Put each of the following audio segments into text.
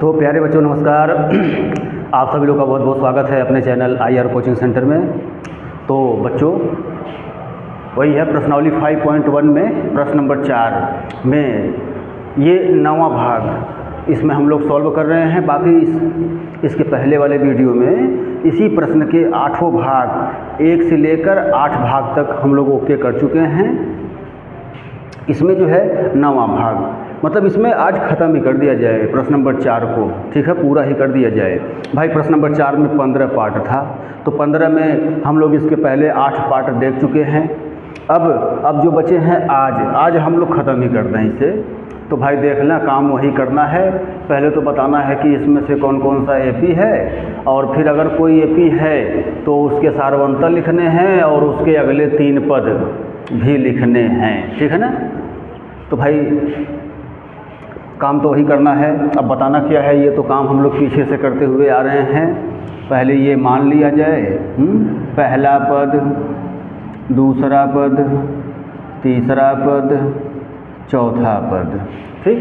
तो प्यारे बच्चों नमस्कार। आप सभी लोग का बहुत बहुत स्वागत है अपने चैनल IR कोचिंग सेंटर में। तो बच्चों वही है प्रश्नावली 5.1 में प्रश्न नंबर 4 में ये 9वां भाग इसमें हम लोग सॉल्व कर रहे हैं। बाकी इसके पहले वाले वीडियो में इसी प्रश्न के 8वां भाग 1 से लेकर 8 भाग तक हम लोग ओके कर चुके हैं। इसमें जो है 9वां भाग मतलब इसमें आज ख़त्म ही कर दिया जाए प्रश्न नंबर 4 को, ठीक है, पूरा ही कर दिया जाए भाई। प्रश्न नंबर 4 में 15 पार्ट था, तो 15 में हम लोग इसके पहले 8 पार्ट देख चुके हैं। अब जो बचे हैं आज हम लोग ख़त्म ही कर दें इसे। तो भाई देखना, काम वही करना है। पहले तो बताना है कि इसमें से कौन कौन सा एपी है, और फिर अगर कोई एपी है तो उसके सारवंतर लिखने हैं और उसके अगले 3 पद भी लिखने हैं, ठीक है ना। तो भाई काम तो वही करना है। अब बताना क्या है, ये तो काम हम लोग पीछे से करते हुए आ रहे हैं। पहले ये मान लिया जाए पहला पद, दूसरा पद, तीसरा पद, चौथा पद, ठीक।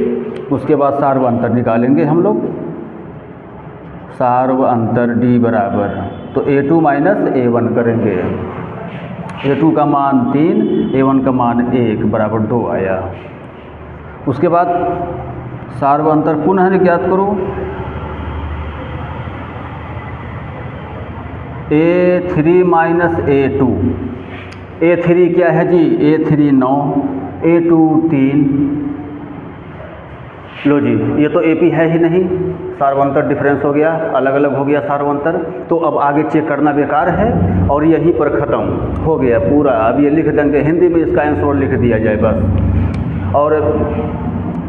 उसके बाद सार्वअंतर निकालेंगे हम लोग। सार्वअंतर D बराबर तो A2 माइनस A1 करेंगे। A2 का मान 3, A1 का मान 1 बराबर 2 आया। उसके बाद सार्वअंतर पुनः ज्ञात करो। A3 minus A2। A3 क्या है जी? A3 9, A2 3। लो जी, ये तो AP है ही नहीं, सार्वअंतर डिफरेंस हो गया, अलग अलग हो गया सार्वअंतर। तो अब आगे चेक करना बेकार है और यहीं पर ख़त्म हो गया पूरा। अब ये लिख देंगे हिंदी में, इसका आंसर लिख दिया जाए बस। और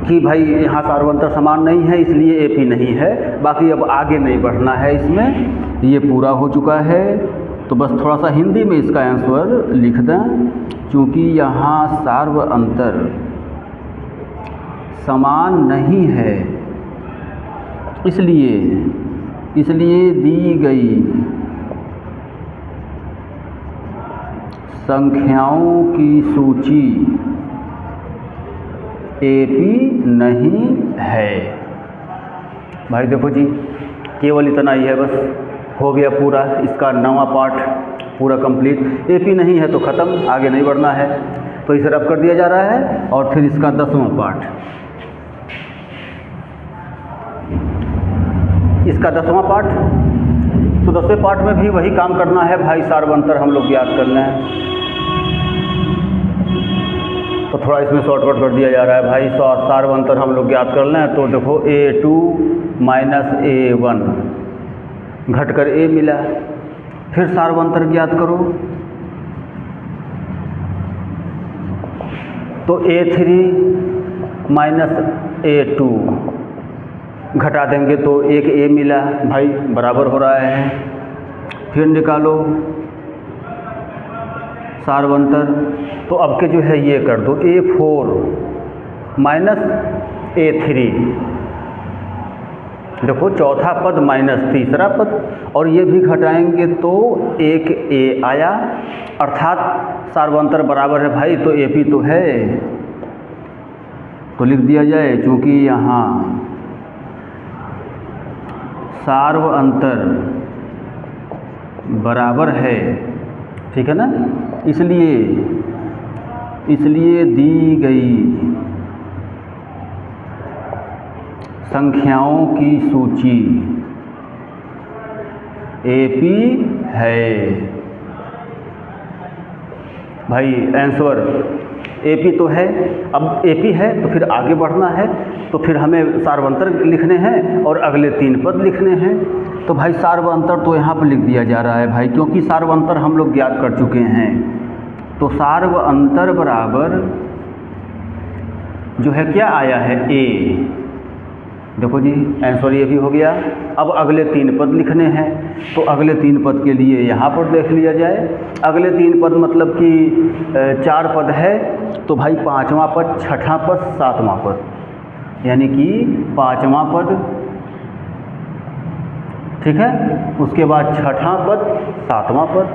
कि भाई यहाँ सार्वअंतर समान नहीं है इसलिए AP नहीं है। बाकी अब आगे नहीं बढ़ना है इसमें, ये पूरा हो चुका है। तो बस थोड़ा सा हिंदी में इसका आंसर लिख दें, क्योंकि यहाँ सार्वअंतर समान नहीं है इसलिए दी गई संख्याओं की सूची AP नहीं है। भाई देखो जी, केवल इतना ही है बस, हो गया पूरा। इसका 9वां पार्ट पूरा कंप्लीट। AP नहीं है तो ख़त्म, आगे नहीं बढ़ना है। तो इसे रब कर दिया जा रहा है। और फिर इसका 10वां पार्ट, इसका 10वां पार्ट। तो 10वें पार्ट में भी वही काम करना है भाई, सार्वअंतर हम लोग याद कर लें। तो थोड़ा इसमें शॉर्टकट कर दिया जा रहा है भाई। सार्वअंतर हम लोग याद कर लें। तो देखो A2 माइनस A1 घटकर A मिला। फिर सार्वअंतर ज्ञात करो। तो A3 माइनस A2 घटा देंगे तो एक A मिला भाई, बराबर हो रहा है। फिर निकालो सार्वअंतर। तो अब के जो है ये कर दो A4 माइनस A3। देखो चौथा पद माइनस तीसरा पद, और ये भी घटाएंगे तो एक A आया, अर्थात सार्वअंतर बराबर है भाई। तो AP तो है, तो लिख दिया जाए। चूँकि यहाँ सार्वअंतर बराबर है, ठीक है ना, इसलिए दी गई संख्याओं की सूची AP है। भाई आंसर AP तो है। अब AP है तो फिर आगे बढ़ना है, तो फिर हमें सार्वअंतर लिखने हैं और अगले 3 पद लिखने हैं। तो भाई सार्वअंतर तो यहाँ पर लिख दिया जा रहा है भाई, क्योंकि सार्वअंतर हम लोग ज्ञात कर चुके हैं। तो सार्वअंतर बराबर जो है क्या आया है A। देखो जी आंसर ये भी हो गया। अब अगले 3 पद लिखने हैं, तो अगले 3 पद के लिए यहाँ पर देख लिया जाए। अगले 3 पद मतलब कि 4 पद है, तो भाई 5वां पद, 6ठा पद, 7वां पद, यानी कि 5वां पद, ठीक है। उसके बाद 6ठा पद, 7वां पद।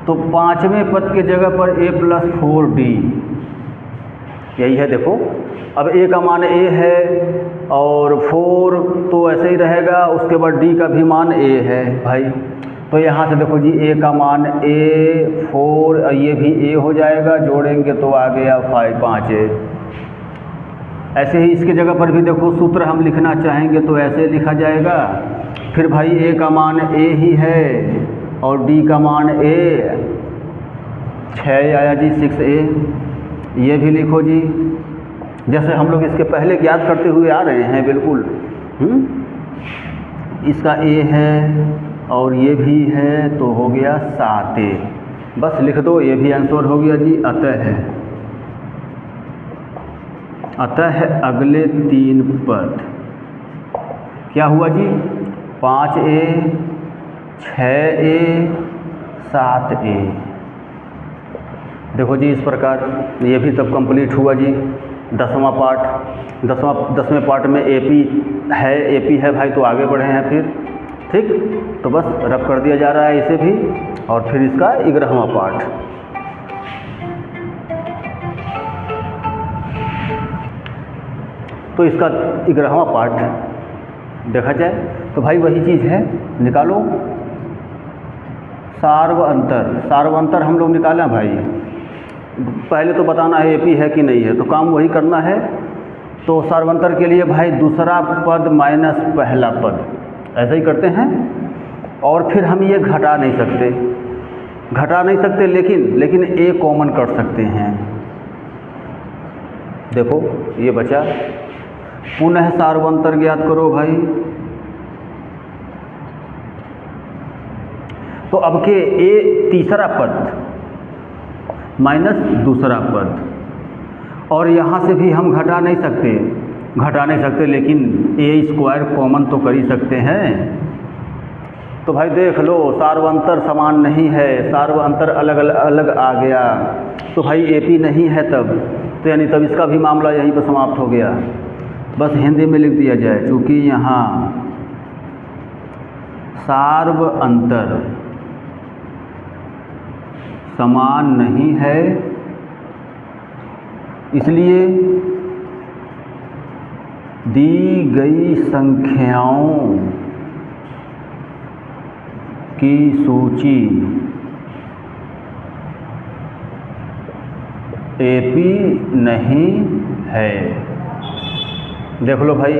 तो 5वें पद के जगह पर A+4D यही है देखो। अब a का मान a है और 4 तो ऐसे ही रहेगा, उसके बाद d का भी मान a है भाई। तो यहाँ से देखो जी a का मान a 4, ये भी a हो जाएगा, जोड़ेंगे तो आ गया 5a। ऐसे ही इसके जगह पर भी देखो सूत्र हम लिखना चाहेंगे तो ऐसे लिखा जाएगा। फिर भाई a का मान a ही है और d का मान a, 6 आया जी 6a। ये भी लिखो जी, जैसे हम लोग इसके पहले ज्ञात करते हुए आ रहे हैं बिल्कुल। इसका a है और ये भी है तो हो गया 7a। बस लिख दो, ये भी आंसर हो गया जी। अतः अगले 3 पद क्या हुआ जी, 5a, 6a, 7a। देखो जी इस प्रकार ये भी तब कंप्लीट हुआ जी। 10वां पार्ट, 10वें पार्ट में एपी है भाई, तो आगे बढ़े हैं फिर। ठीक, तो बस रब कर दिया जा रहा है इसे भी, और फिर इसका 11वां पार्ट। तो इसका 11वां पार्ट देखा जाए तो भाई वही चीज़ है, निकालो सार्व अंतर हम लोग निकालें भाई। पहले तो बताना है एपी है कि नहीं है, तो काम वही करना है। तो सार्वंतर के लिए भाई दूसरा पद माइनस पहला पद, ऐसा ही करते हैं। और फिर हम ये घटा नहीं सकते, लेकिन ए कॉमन कर सकते हैं। देखो ये बचा, पुनः सार्वंतर ज्ञात करो भाई। तो अब के ए तीसरा पद माइनस दूसरा पद, और यहाँ से भी हम घटा नहीं सकते, लेकिन ए स्क्वायर कॉमन तो कर ही सकते हैं। तो भाई देख लो, सार्वंतर समान नहीं है, सार्वंतर अलग आ गया, तो भाई एपी नहीं है तब, तो यानी तब इसका भी मामला यहीं पर समाप्त हो गया। बस हिंदी में लिख दिया जाए, चूँकि यहाँ सार्वंतर समान नहीं है, इसलिए दी गई संख्याओं की सूची एपी नहीं है। देख लो भाई,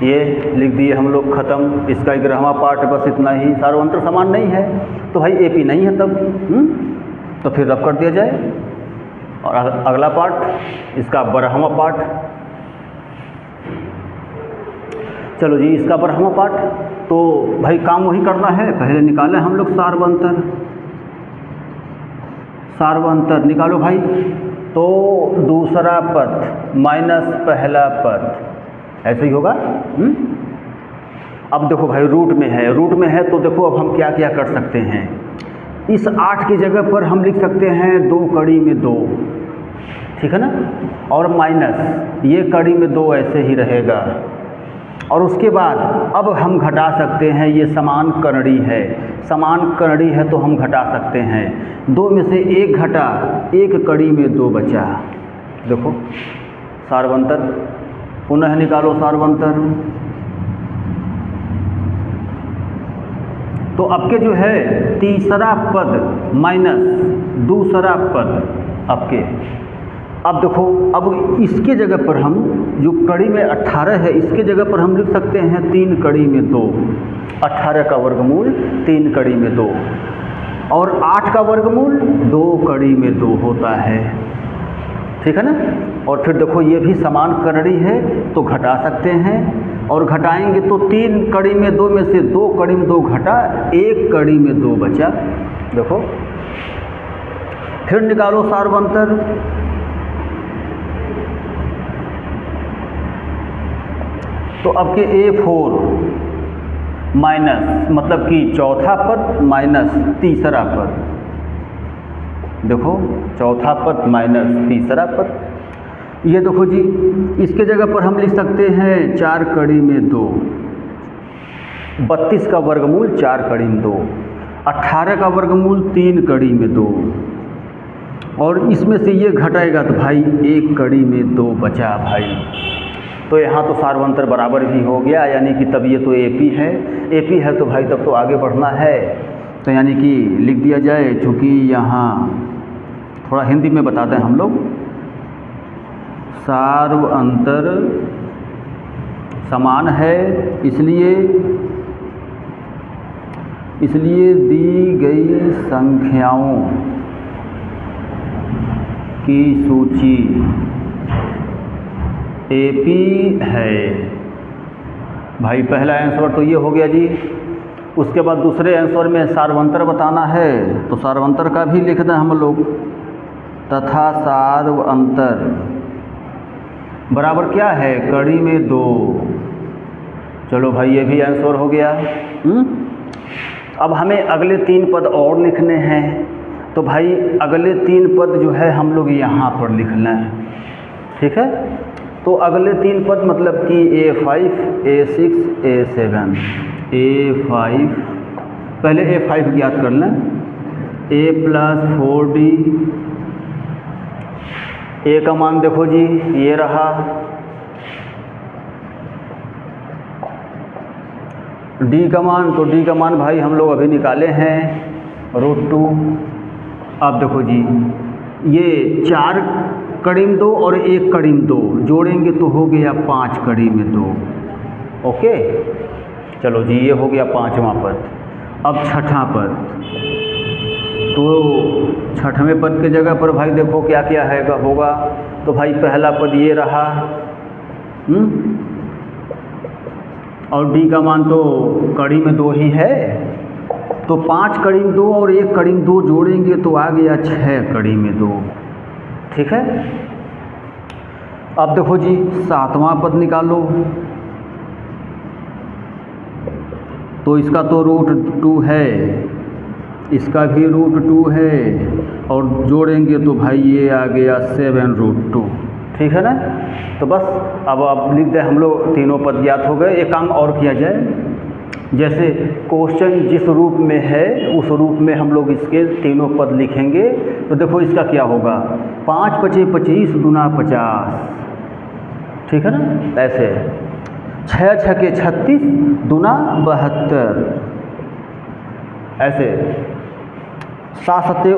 ये लिख दिए हम लोग, ख़त्म। इसका 11वां पार्ट बस इतना ही, सार्वंतर समान नहीं है तो भाई एपी नहीं है तब। तो फिर रब कर दिया जाए। और अगला पार्ट इसका 12वां पार्ट, चलो जी इसका 12वां पार्ट। तो भाई काम वही करना है, पहले निकालें हम लोग सार्वंतर निकालो भाई। तो दूसरा पद माइनस पहला पद, ऐसे ही होगा। अब देखो भाई रूट में है तो देखो अब हम क्या क्या कर सकते हैं। इस 8 की जगह पर हम लिख सकते हैं 2 कड़ी में 2, ठीक है ना, और माइनस ये कड़ी में 2 ऐसे ही रहेगा। और उसके बाद अब हम घटा सकते हैं, ये समान करड़ी है तो हम घटा सकते हैं। 2 में से 1 घटा, 1 कड़ी में 2 बचा। देखो सार्वंतर, पुनः निकालो सार्वंतर। तो अब के जो है तीसरा पद माइनस दूसरा पद आपके, अब देखो अब इसके जगह पर हम जो कड़ी में 18 है, इसके जगह पर हम लिख सकते हैं 3 कड़ी में 2। 18 का वर्गमूल 3 कड़ी में 2, और 8 का वर्गमूल 2 कड़ी में 2 होता है, ठीक है ना। और फिर देखो ये भी समान करड़ी है तो घटा सकते हैं, और घटाएंगे तो 3 कड़ी में 2 में से 2 कड़ी में 2 घटा, 1 कड़ी में 2 बचा। देखो फिर निकालो सार्वंतर। तो अब के A4 माइनस, मतलब कि चौथा पद माइनस तीसरा पद। देखो चौथा पद माइनस तीसरा पद, ये देखो जी इसके जगह पर हम लिख सकते हैं 4 कड़ी में 2। 32 का वर्गमूल 4 कड़ी में 2, 18 का वर्गमूल 3 कड़ी में 2, और इसमें से ये घटाएगा तो भाई एक कड़ी में 2 बचा भाई। तो यहाँ तो सार्वंतर बराबर भी हो गया, यानी कि तब ये तो एपी है। एपी है तो भाई तब तो आगे बढ़ना है। तो यानी कि लिख दिया जाए, चूँकि यहाँ थोड़ा हिंदी में बताते हैं हम लोग, सार्वंतर समान है, इसलिए दी गई संख्याओं की सूची एपी है। भाई पहला आंसर तो ये हो गया जी। उसके बाद दूसरे आंसर में सार्वंतर बताना है, तो सार्वंतर का भी लिख दें हम लोग, तथा सार्वंतर बराबर क्या है, कड़ी में 2। चलो भाई ये भी आंसर हो गया। अब हमें अगले 3 पद और लिखने हैं, तो भाई अगले 3 पद जो है हम लोग यहाँ पर लिख लें, ठीक है। तो अगले 3 पद मतलब कि A5, A6, A7, A5, पहले A5 ज्ञात कर लें, A + 4D, A का मान देखो जी ये रहा, D का मान, तो D का मान भाई हम लोग अभी निकाले हैं √2। अब देखो जी ये 4 कड़ी में 2 और 1 कड़ी में 2 जोड़ेंगे तो हो गया 5 कड़ी में 2। ओके, चलो जी ये हो गया 5वां पद। अब छठा पद, तो छठवें पद के जगह पर भाई देखो क्या क्या है होगा। तो भाई पहला पद ये रहा, और D का मान तो कड़ी में 2 ही है, तो 5 कड़ी में 2 और 1 कड़ी में 2 जोड़ेंगे तो आ गया 6 कड़ी में 2, ठीक है। अब देखो जी 7वां पद निकालो, तो इसका तो √2 है, इसका भी √2 है, और जोड़ेंगे तो भाई ये आ गया 7√2, ठीक है ना। तो बस अब लिख दें हम लोग, तीनों पद ज्ञात हो गए। एक काम और किया जाए, जैसे क्वेश्चन जिस रूप में है उस रूप में हम लोग इसके तीनों पद लिखेंगे। तो देखो इसका क्या होगा, 5 × 5 = 25 × 50, ठीक है ना। ऐसे 6 × 6 = 36 × 72, ऐसे 7 × 7 =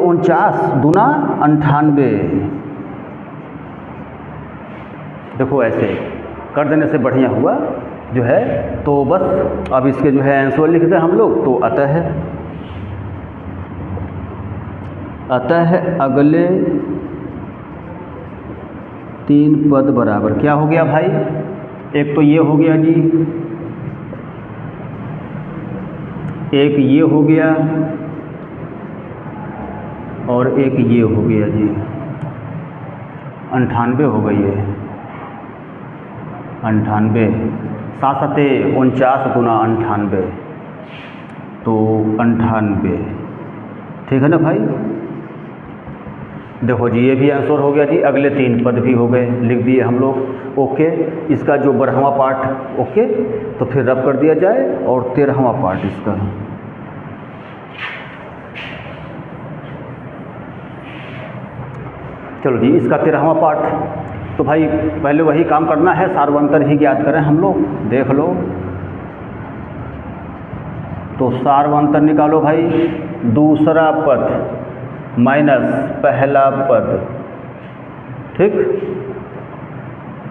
49 × 98। देखो ऐसे कर देने से बढ़िया हुआ जो है। तो बस अब इसके जो है आंसर लिख दें हम लोग। तो अतः अगले 3 पद बराबर क्या हो गया भाई, एक तो ये हो गया जी, एक ये हो गया, और एक ये हो गया जी, 98 हो गई है। 98, 7 × 7 = 49 × 98, तो 98, ठीक है ना भाई। देखो जी ये भी आंसर हो गया जी। अगले 3 पद भी हो गए, लिख दिए हम लोग। ओके, इसका जो 12वां पार्ट ओके, तो फिर रब कर दिया जाए, और 13वां पार्ट इसका। चलो जी इसका 13वां पार्ट, तो भाई पहले वही काम करना है, सार्वंतर ही ज्ञात करें हम लोग। देख लो, तो सार्वंतर निकालो भाई, दूसरा पद माइनस पहला पद, ठीक।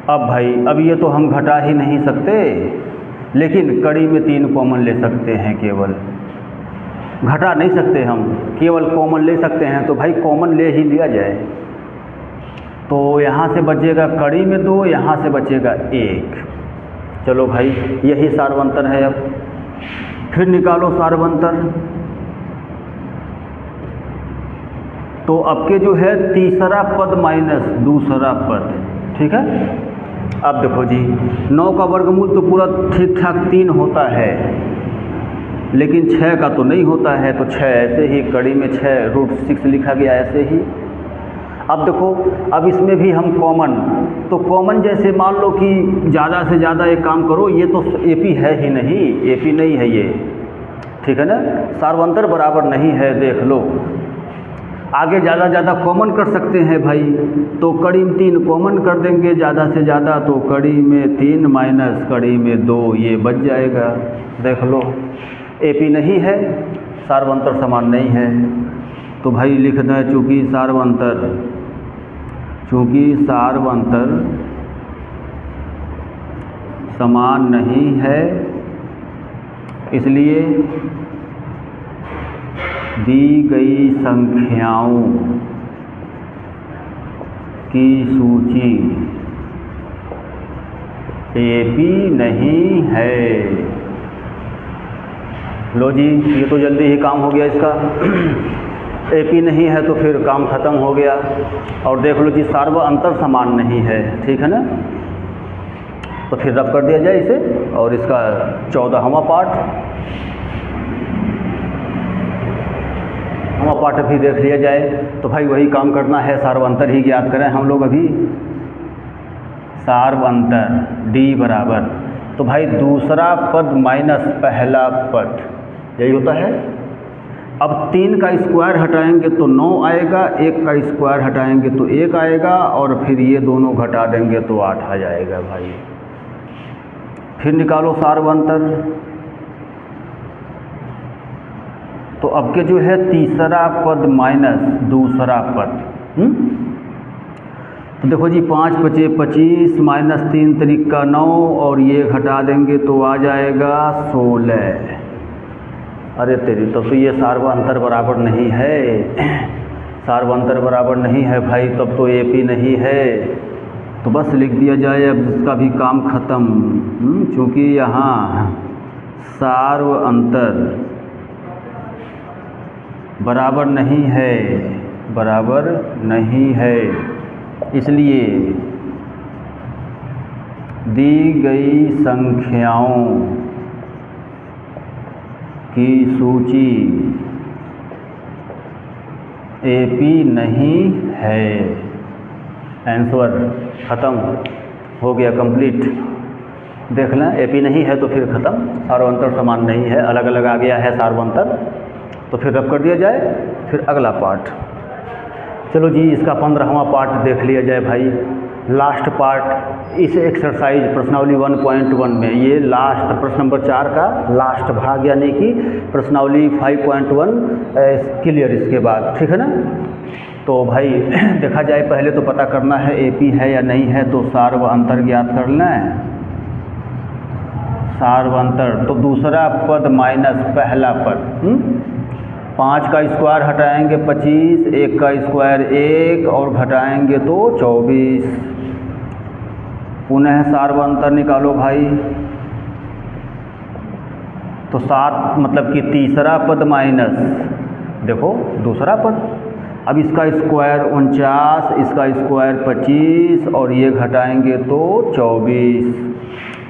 अब भाई अब ये तो हम घटा ही नहीं सकते, लेकिन कड़ी में 3 कॉमन ले सकते हैं, केवल घटा नहीं सकते हम, केवल कॉमन ले सकते हैं। तो भाई कॉमन ले ही लिया जाए। तो यहाँ से बचेगा कड़ी में 2, यहाँ से बचेगा 1। चलो भाई यही सार्वंतर है। अब फिर निकालो सार्वंतर, तो अब के जो है तीसरा पद माइनस दूसरा पद, ठीक है। अब देखो जी 9 का वर्गमूल तो पूरा ठीक ठाक 3 होता है, लेकिन 6 का तो नहीं होता है, तो 6 ऐसे ही कड़ी में 6 √6 लिखा गया ऐसे ही। अब देखो, अब इसमें भी हम कॉमन, तो कॉमन जैसे मान लो कि ज़्यादा से ज़्यादा एक काम करो, ये तो एपी है ही नहीं, एपी नहीं है ये, ठीक है ना, सार्वंतर बराबर नहीं है, देख लो। आगे ज़्यादा कॉमन कर सकते हैं भाई, तो कड़ी में 3 कॉमन कर देंगे ज़्यादा से ज़्यादा, तो कड़ी में 3 माइनस कड़ी में 2 ये बच जाएगा। देख लो AP नहीं है, सार्वंतर समान नहीं है, तो भाई लिख दें चूँकि सार्वंतर समान नहीं है, इसलिए दी गई संख्याओं की सूची AP नहीं है। लो जी, ये तो जल्दी ही काम हो गया इसका। AP नहीं है तो फिर काम ख़त्म हो गया। और देख लो जी, सार्वअंतर समान नहीं है, ठीक है ना, तो फिर रब कर दिया जाए इसे। और इसका 14वां पार्ट भी देख लिया जाए। तो भाई वही काम करना है, सार्वअंतर ही ज्ञात करें हम लोग अभी। सार्वअंतर D बराबर, तो भाई दूसरा पद माइनस पहला पद, यही होता है। अब 3 का स्क्वायर हटाएंगे तो 9 आएगा, 1 का स्क्वायर हटाएंगे तो 1 आएगा, और फिर ये दोनों घटा देंगे तो 8 आ जाएगा भाई। फिर निकालो सार्वअंतर। तो अब के जो है तीसरा पद माइनस दूसरा पद, तो देखो जी 5 पचे 25 माइनस 3 तरीका 9, और ये घटा देंगे तो आ जाएगा 16। अरे तेरी, तो ये सार्वअंतर बराबर नहीं है, सार्वअंतर बराबर नहीं है भाई, तब तो AP नहीं है। तो बस लिख दिया जाए, अब इसका भी काम ख़त्म। चूँकि यहाँ सार्वअंतर बराबर नहीं है, इसलिए दी गई संख्याओं की सूची AP नहीं है। आंसर ख़त्म हो गया, कंप्लीट। देख लें, AP नहीं है तो फिर ख़त्म, सार्वअंतर समान नहीं है, अलग अलग आ गया है सार्वअंतर, तो फिर रब कर दिया जाए। फिर अगला पार्ट, चलो जी इसका 15वां पार्ट देख लिया जाए भाई। लास्ट पार्ट इस एक्सरसाइज प्रश्नावली 1.1 में, ये लास्ट प्रश्न नंबर 4 का लास्ट भाग, यानी कि प्रश्नावली 5.1 क्लियर इसके बाद, ठीक है ना। तो भाई देखा जाए, पहले तो पता करना है AP है या नहीं है, तो सार्वअंतर ज्ञात कर लें। सार्वअंतर, तो दूसरा पद माइनस पहला पद, 5 का स्क्वायर हटाएंगे 25, 1 का स्क्वायर 1, और घटाएंगे तो 24। पुनः सार्वअंतर निकालो भाई, तो 7 मतलब कि तीसरा पद माइनस, देखो दूसरा पद, अब इसका स्क्वायर 49, इसका स्क्वायर 25, और ये घटाएंगे तो 24।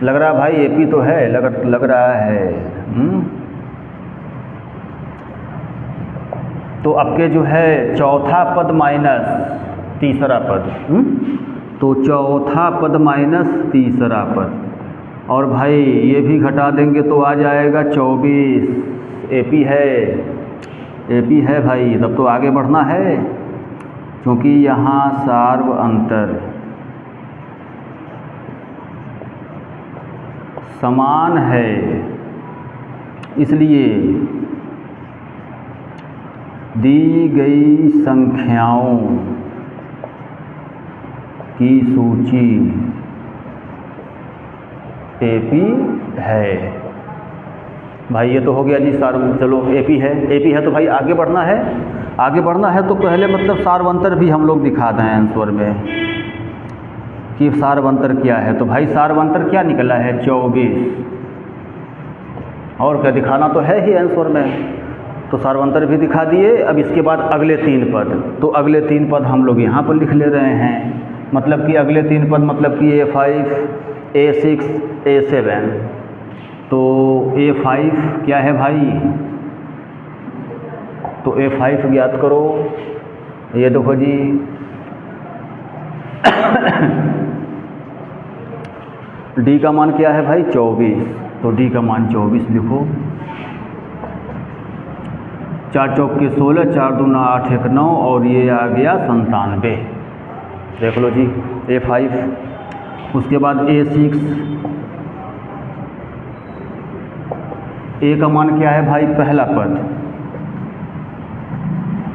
लग रहा भाई AP तो है, लग रहा है। तो अब के जो है चौथा पद माइनस तीसरा पद, तो चौथा पद माइनस तीसरा पद, और भाई ये भी घटा देंगे तो आ जाएगा 24। AP है भाई, तब तो आगे बढ़ना है, क्योंकि यहाँ सार्वअंतर समान है, इसलिए दी गई संख्याओं की सूची AP है। भाई ये तो हो गया जी चलो AP है तो भाई आगे बढ़ना है तो पहले मतलब सार्वअंतर भी हम लोग दिखा दें आंसर में कि सार्वअंतर क्या है। तो भाई सार्वअंतर क्या निकला है 24, और क्या दिखाना तो है ही आंसर में, तो सार्वअंतर भी दिखा दिए। अब इसके बाद अगले 3 पद, तो अगले 3 पद हम लोग यहाँ पर लिख ले रहे हैं, मतलब कि अगले 3 पद मतलब कि A5, A6, A7। तो A5 क्या है भाई, तो A5 ज्ञात करो। ये देखो जी D का मान क्या है भाई 24, तो D का मान 24 लिखो। 4 चौक के 16, 4 दूना 8 1 9 और ये आ गया 97। देख लो जी A5। उसके बाद A6, A का मान क्या है भाई पहला पद,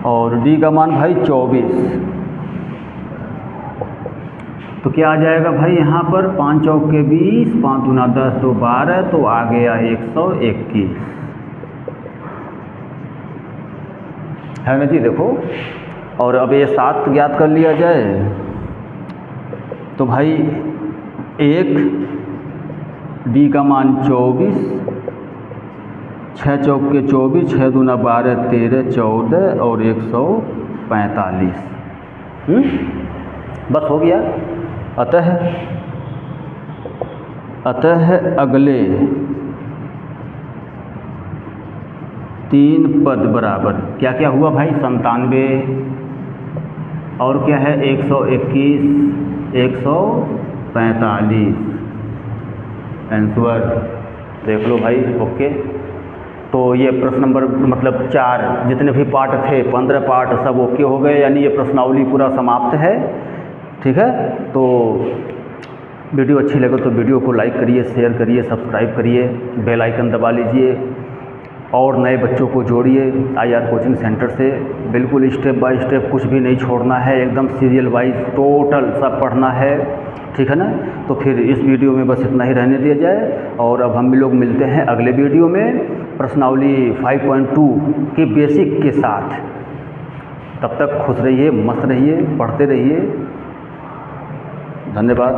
और D का मान भाई 24। तो क्या आ जाएगा भाई यहाँ पर 5 चौक के 20, 5 दूना 10, 2 12, तो आ गया 121 है ना जी। देखो, और अब ये 7 ज्ञात कर लिया जाए तो भाई 1, D का मान 24, 6 चौक के 24, 6 दूना 12, 13, 14 और 145। बस हो गया। अतः अगले 3 पद बराबर क्या क्या हुआ भाई 97 और क्या है 121, 145 आंसर। देख लो भाई। ओके, तो ये प्रश्न नंबर मतलब 4 जितने भी पार्ट थे 15 पार्ट सब ओके हो गए, यानी ये प्रश्नावली पूरा समाप्त है। ठीक है, तो वीडियो अच्छी लगे तो वीडियो को लाइक करिए, शेयर करिए, सब्सक्राइब करिए, बेल आइकन दबा लीजिए और नए बच्चों को जोड़िए IR कोचिंग सेंटर से। बिल्कुल स्टेप बाय स्टेप, कुछ भी नहीं छोड़ना है, एकदम सीरियल वाइज टोटल सब पढ़ना है। ठीक है ना। तो फिर इस वीडियो में बस इतना ही रहने दिया जाए, और अब हम लोग मिलते हैं अगले वीडियो में प्रश्नावली 5.2 के बेसिक के साथ। तब तक खुश रहिए, मस्त रहिए, पढ़ते रहिए। धन्यवाद।